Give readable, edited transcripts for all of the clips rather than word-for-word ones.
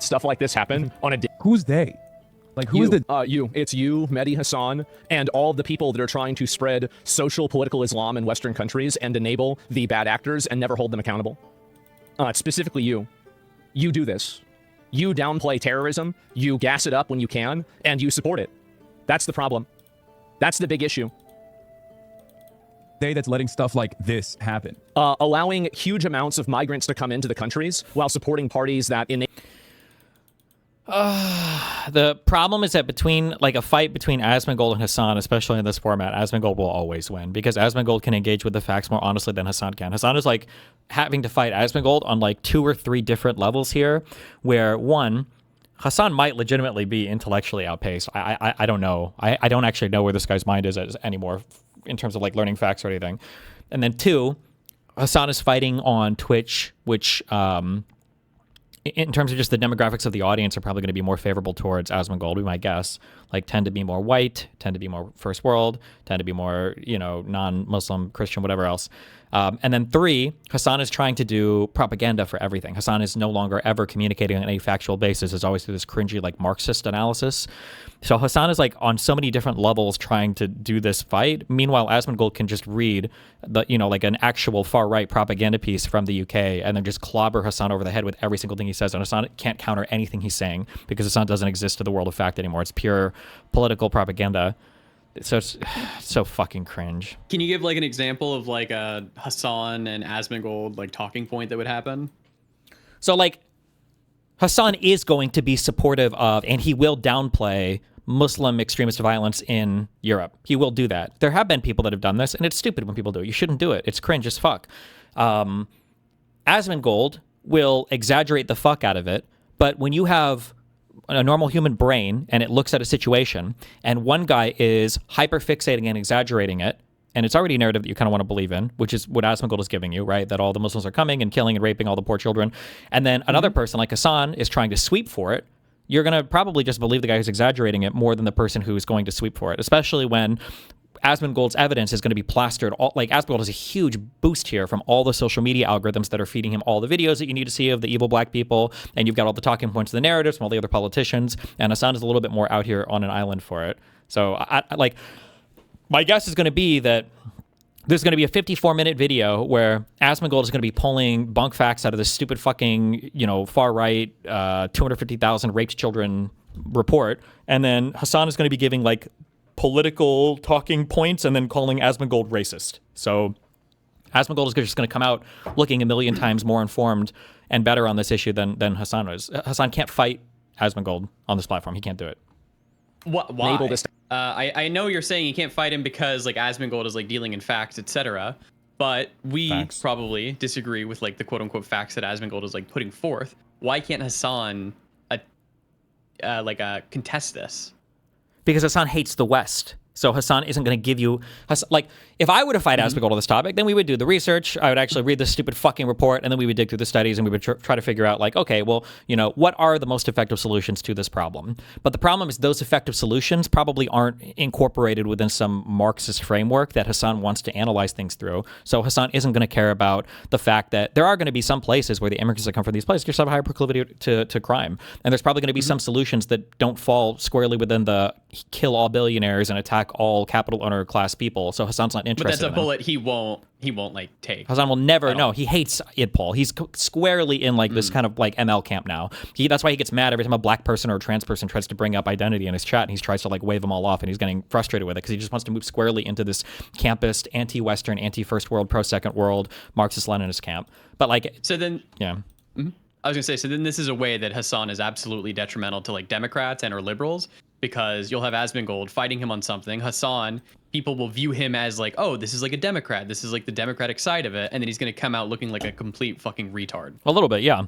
stuff like this happen on a Who's they? Like, who is the... you. It's you, Mehdi Hassan, and all the people that are trying to spread social political Islam in Western countries and enable the bad actors and never hold them accountable. Specifically you. You do this. You downplay terrorism, you gas it up when you can, and you support it. That's the problem. That's the big issue. They that's letting stuff like this happen. Allowing huge amounts of migrants to come into the countries while supporting parties that The problem is that between like a fight between Asmongold and Hassan, especially in this format, Asmongold will always win because Asmongold can engage with the facts more honestly than Hassan can. Hassan is like having to fight Asmongold on like 2 or 3 different levels here, where one, Hassan might legitimately be intellectually outpaced. I don't know. I don't actually know where this guy's mind is anymore in terms of like learning facts or anything. And then 2, Hassan is fighting on Twitch, which in terms of just the demographics of the audience are probably going to be more favorable towards Asmongold, we might guess. Like tend to be more white, tend to be more first world, tend to be more, you know, non-Muslim, Christian, whatever else. And then 3, Hassan is trying to do propaganda for everything. Hassan is no longer ever communicating on any factual basis. It's always through this cringy like Marxist analysis. So Hassan is like on so many different levels trying to do this fight. Meanwhile, Asmongold can just read the, you know, like an actual far right propaganda piece from the UK and then just clobber Hassan over the head with every single thing he says. And Hassan can't counter anything he's saying because Hassan doesn't exist in the world of fact anymore. It's pure political propaganda. So it's so fucking cringe. Can you give like an example of like a Hassan and Asmongold like talking point that would happen? So like Hassan is going to be supportive of, and he will downplay Muslim extremist violence in Europe. He will do that. There have been people that have done this, and it's stupid when people do it. You shouldn't do it. It's cringe as fuck. Asmongold will exaggerate the fuck out of it, but when you have a normal human brain and it looks at a situation and one guy is hyper fixating and exaggerating it, and it's already a narrative that you kind of want to believe in, which is what Asmongold is giving you, right? That all the Muslims are coming and killing and raping all the poor children. And then another person like Hassan is trying to sweep for it. You're going to probably just believe the guy who's exaggerating it more than the person who is going to sweep for it, especially when Asmongold's evidence is going to be plastered. Like Asmongold has a huge boost here from all the social media algorithms that are feeding him all the videos that you need to see of the evil black people, and you've got all the talking points of the narratives from all the other politicians, and Hassan is a little bit more out here on an island for it. So I like, my guess is going to be that there's going to be a 54-minute video where Asmongold is going to be pulling bunk facts out of this stupid fucking, you know, far right 250,000 raped children report, and then Hassan is going to be giving like political talking points and then calling Asmongold racist. So Asmongold is just going to come out looking a million times more informed and better on this issue than Hassan was. Hassan can't fight Asmongold on this platform. He can't do it. What? Why? I know you're saying you can't fight him because like Asmongold is like dealing in facts, etc. But we probably disagree with like the quote unquote facts that Asmongold is like putting forth. Why can't Hassan contest this? Because Hassan hates the West. So Hassan isn't going to give you... Like, if I were to fight Asmongold on this topic, then we would do the research. I would actually read this stupid fucking report, and then we would dig through the studies, and we would try to figure out, like, okay, well, you know, what are the most effective solutions to this problem? But the problem is those effective solutions probably aren't incorporated within some Marxist framework that Hassan wants to analyze things through. So Hassan isn't going to care about the fact that there are going to be some places where the immigrants that come from these places just have a higher proclivity to crime. And there's probably going to be some solutions that don't fall squarely within the kill all billionaires and attack all capital owner class people. So Hassan's not interested. But that's a bullet he won't like take. Hassan will never. No, he hates IDPOL. He's squarely in like this kind of like ML camp now. That's why he gets mad every time a black person or a trans person tries to bring up identity in his chat, and he tries to like wave them all off, and he's getting frustrated with it because he just wants to move squarely into this campist, anti-Western, anti-first world, pro-second world, Marxist-Leninist camp. But like, so then, yeah. I was gonna say, so then this is a way that Hassan is absolutely detrimental to like Democrats and or liberals, because you'll have Asmongold fighting him on something. Hassan, people will view him as like, oh, this is like a Democrat. This is like the Democratic side of it. And then he's going to come out looking like a complete fucking retard. A little bit, yeah.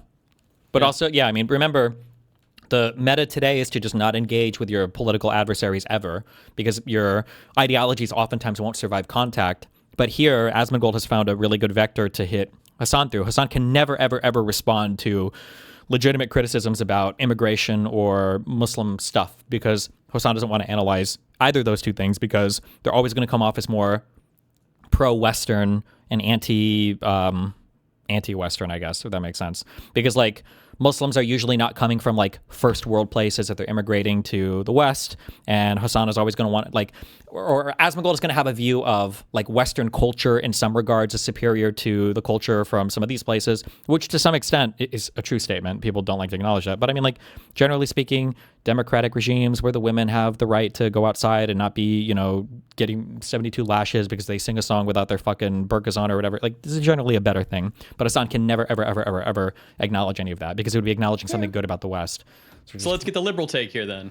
But also, yeah, I mean, remember, the meta today is to just not engage with your political adversaries ever, because your ideologies oftentimes won't survive contact. But here, Asmongold has found a really good vector to hit Hassan through. Hassan can never, ever, ever respond to legitimate criticisms about immigration or Muslim stuff, because Hassan doesn't want to analyze either of those two things, because they're always going to come off as more pro-Western and anti-Western, I guess, if that makes sense. Because like Muslims are usually not coming from like first world places that they're immigrating to the West, and Hassan is always going to want like, or Asmongold is going to have a view of like Western culture in some regards is superior to the culture from some of these places, which to some extent is a true statement. People don't like to acknowledge that, but I mean, like, generally speaking, democratic regimes where the women have the right to go outside and not be, you know, getting 72 lashes because they sing a song without their fucking burqas on or whatever. Like, this is generally a better thing. But Hassan can never, ever, ever, ever, ever acknowledge any of that because it would be acknowledging something good about the West. So let's get the liberal take here then.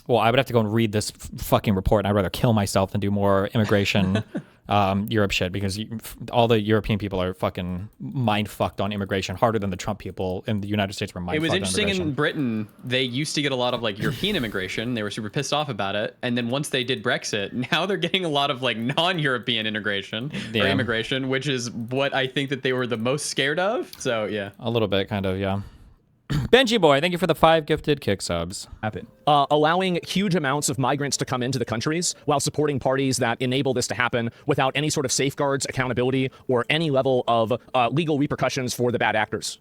Well, I would have to go and read this fucking report, and I'd rather kill myself than do more immigration Europe shit, because all the European people are fucking mind fucked on immigration harder than the Trump people in the United States were mind fucked on immigration. It was interesting in Britain, they used to get a lot of like European immigration. They were super pissed off about it. And then once they did Brexit, now they're getting a lot of like non-European integration or immigration, which is what I think that they were the most scared of. So yeah. A little bit, kind of, yeah. Benji boy, thank you for the 5 gifted kick subs. Happen. Allowing huge amounts of migrants to come into the countries while supporting parties that enable this to happen without any sort of safeguards, accountability, or any level of legal repercussions for the bad actors.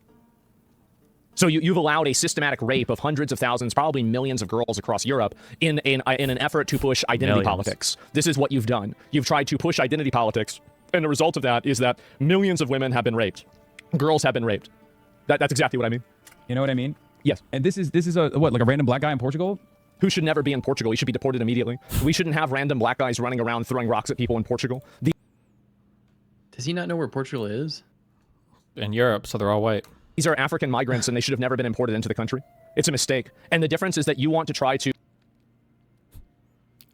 So you've allowed a systematic rape of hundreds of thousands, probably millions of girls across Europe in an effort to push identity politics. This is what you've done. You've tried to push identity politics, and the result of that is that millions of women have been raped. Girls have been raped. That's exactly what I mean. You know what I mean? Yes. And this is a what, like a random black guy in Portugal? Who should never be in Portugal. He should be deported immediately. We shouldn't have random black guys running around throwing rocks at people in Portugal. Does he not know where Portugal is? In Europe, so they're all white. These are African migrants, and they should have never been imported into the country. It's a mistake. And the difference is that you want to try to...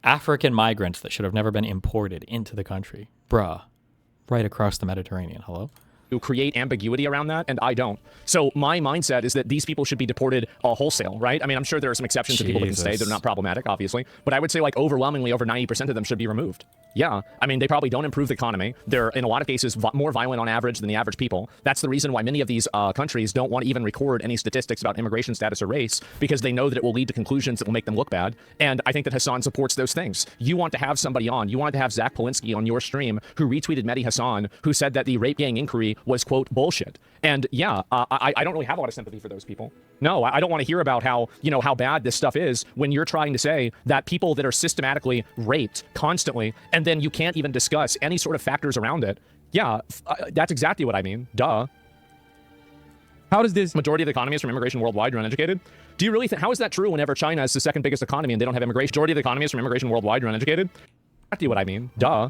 African migrants that should have never been imported into the country. Bruh. Right across the Mediterranean. Hello? create ambiguity around that, and I don't. So my mindset is that these people should be deported wholesale, right? I mean, I'm sure there are some exceptions to people that can stay. They're not problematic, obviously. But I would say like overwhelmingly over 90% of them should be removed. Yeah, I mean, they probably don't improve the economy. They're, in a lot of cases, more violent on average than the average people. That's the reason why many of these countries don't want to even record any statistics about immigration status or race, because they know that it will lead to conclusions that will make them look bad. And I think that Hassan supports those things. You want to have somebody on, you wanted to have Zach Polinsky on your stream who retweeted Mehdi Hassan, who said that the rape gang inquiry was, quote, bullshit. And yeah, I don't really have a lot of sympathy for those people. No, I don't want to hear about how, you know, how bad this stuff is when you're trying to say that people that are systematically raped constantly, and then you can't even discuss any sort of factors around it. Yeah, that's exactly what I mean. Duh. How does this majority of the economy is from immigration worldwide are uneducated? Do you really think, how is that true whenever China is the second biggest economy and they don't have immigration? Majority of the economy is from immigration worldwide are uneducated? Exactly what I mean. Duh.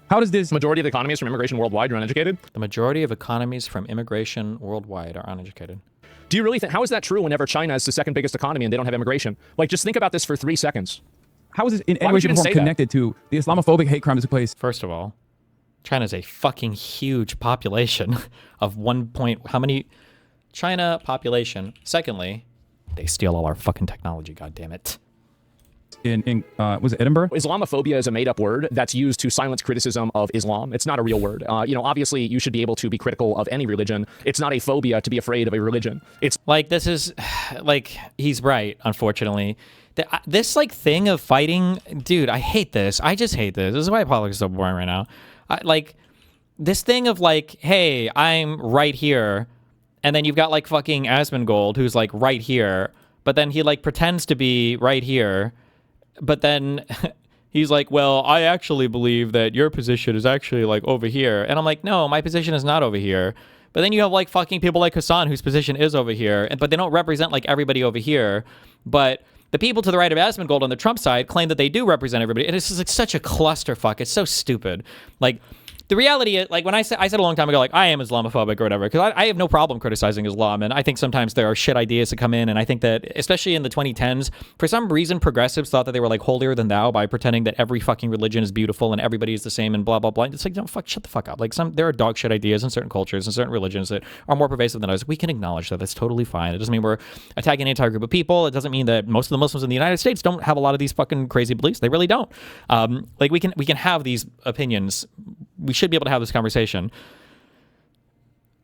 How does this majority of the economy is from immigration worldwide are uneducated? The majority of economies from immigration worldwide are uneducated. Do you really think, how is that true whenever China is the second biggest economy and they don't have immigration? Like, just think about this for 3 seconds. How is this in any way, shape, or form connected to the Islamophobic hate crime that took place? First of all, China's a fucking huge population of 1 point, how many? China population. Secondly, they steal all our fucking technology, goddammit. Was it Edinburgh? Islamophobia is a made-up word that's used to silence criticism of Islam. It's not a real word. You know, obviously, you should be able to be critical of any religion. It's not a phobia to be afraid of a religion. It's like, this is like, he's right, unfortunately. This like thing of fighting, dude, I hate this. I just hate this. This is why politics is so boring right now. Like, this thing of like, hey, I'm right here, and then you've got like fucking Asmongold who's like right here, but then he like pretends to be right here. But then he's like, well, I actually believe that your position is actually like over here. And I'm like, no, my position is not over here. But then you have like fucking people like Hassan whose position is over here, but they don't represent like everybody over here. But the people to the right of Asmongold on the Trump side claim that they do represent everybody. And it's just like such a clusterfuck. It's so stupid. Like, the reality is, like, when I said a long time ago, like, I am Islamophobic or whatever, because I have no problem criticizing Islam, and I think sometimes there are shit ideas that come in, and I think that, especially in the 2010s, for some reason, progressives thought that they were, like, holier than thou by pretending that every fucking religion is beautiful and everybody is the same and blah, blah, blah. It's like, no, shut the fuck up. Like, there are dog shit ideas in certain cultures and certain religions that are more pervasive than others. We can acknowledge that. That's totally fine. It doesn't mean we're attacking an entire group of people. It doesn't mean that most of the Muslims in the United States don't have a lot of these fucking crazy beliefs. They really don't. Like, we can have these opinions. We should be able to have this conversation.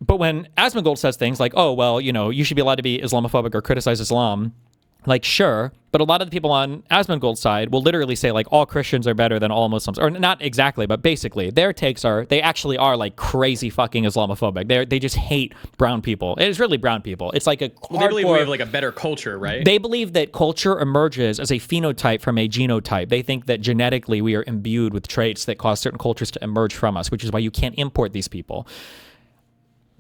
But when Asmongold says things like, oh, well, you know, you should be allowed to be Islamophobic or criticize Islam, like, sure, but a lot of the people on Asmongold's side will literally say, like, all Christians are better than all Muslims. Or not exactly, but basically, their takes are, they actually are, like, crazy fucking Islamophobic. They just hate brown people. It's really brown people. It's like a Well, they believe we hardcore- have like a better culture, right? They believe that culture emerges as a phenotype from a genotype. They think that genetically we are imbued with traits that cause certain cultures to emerge from us, which is why you can't import these people.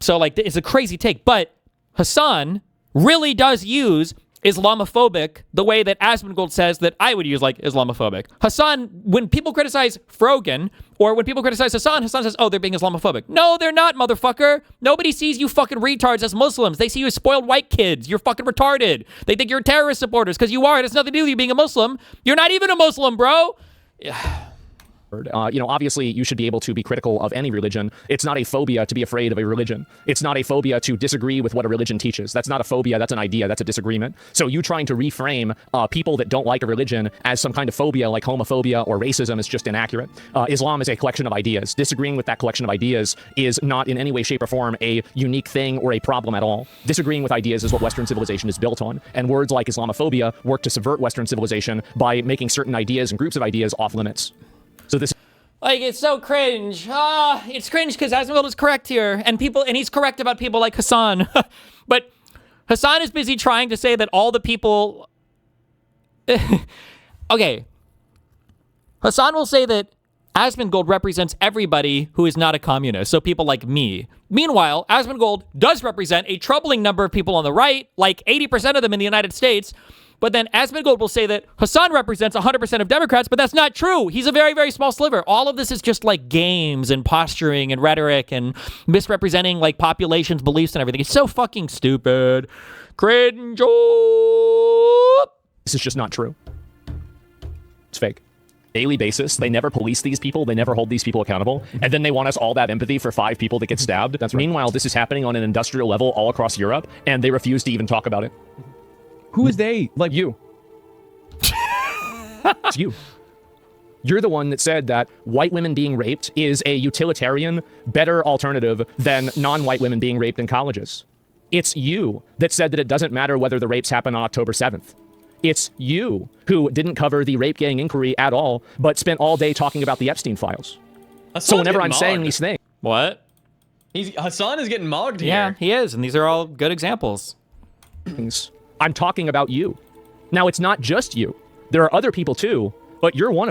So, like, it's a crazy take. But Hassan really does use Islamophobic the way that Asmongold says that I would use, like, Islamophobic. Hassan, when people criticize Frogan, or when people criticize Hassan, Hassan says, oh, they're being Islamophobic. No, they're not, motherfucker. Nobody sees you fucking retards as Muslims. They see you as spoiled white kids. You're fucking retarded. They think you're terrorist supporters because you are. It has nothing to do with you being a Muslim. You're not even a Muslim, bro. Obviously, you should be able to be critical of any religion. It's not a phobia to be afraid of a religion. It's not a phobia to disagree with what a religion teaches. That's not a phobia. That's an idea. That's a disagreement. So you trying to reframe people that don't like a religion as some kind of phobia like homophobia or racism is just inaccurate. Islam is a collection of ideas. Disagreeing with that collection of ideas is not in any way, shape, or form a unique thing or a problem at all. Disagreeing with ideas is what Western civilization is built on. And words like Islamophobia work to subvert Western civilization by making certain ideas and groups of ideas off limits. So this, like, it's so cringe. It's cringe because Asmongold is correct here, and he's correct about people like Hassan. But Hassan is busy trying to say that all the people. Okay, Hassan will say that Asmongold represents everybody who is not a communist, so people like me. Meanwhile, Asmongold does represent a troubling number of people on the right, like 80% of them in the United States. But then Asmongold will say that Hassan represents 100% of Democrats, but that's not true. He's a very, very small sliver. All of this is just like games and posturing and rhetoric and misrepresenting like populations' beliefs and everything. It's so fucking stupid. Cringe. this is just not true. It's fake. Daily basis, they never police these people, they never hold these people accountable, and then they want us all that empathy for 5 people that get stabbed. That's right. Meanwhile, this is happening on an industrial level all across Europe, and they refuse to even talk about it. Who is they? Like You. It's you. You're the one that said that white women being raped is a utilitarian, better alternative than non-white women being raped in colleges. It's you that said that it doesn't matter whether the rapes happen on October 7th. It's you who didn't cover the rape gang inquiry at all, but spent all day talking about the Epstein files. So whenever I'm saying these What? Hassan is getting mogged here. Yeah, he is, and these are all good examples. things, I'm talking about you. Now, it's not just you. There are other people too, but you're one of them.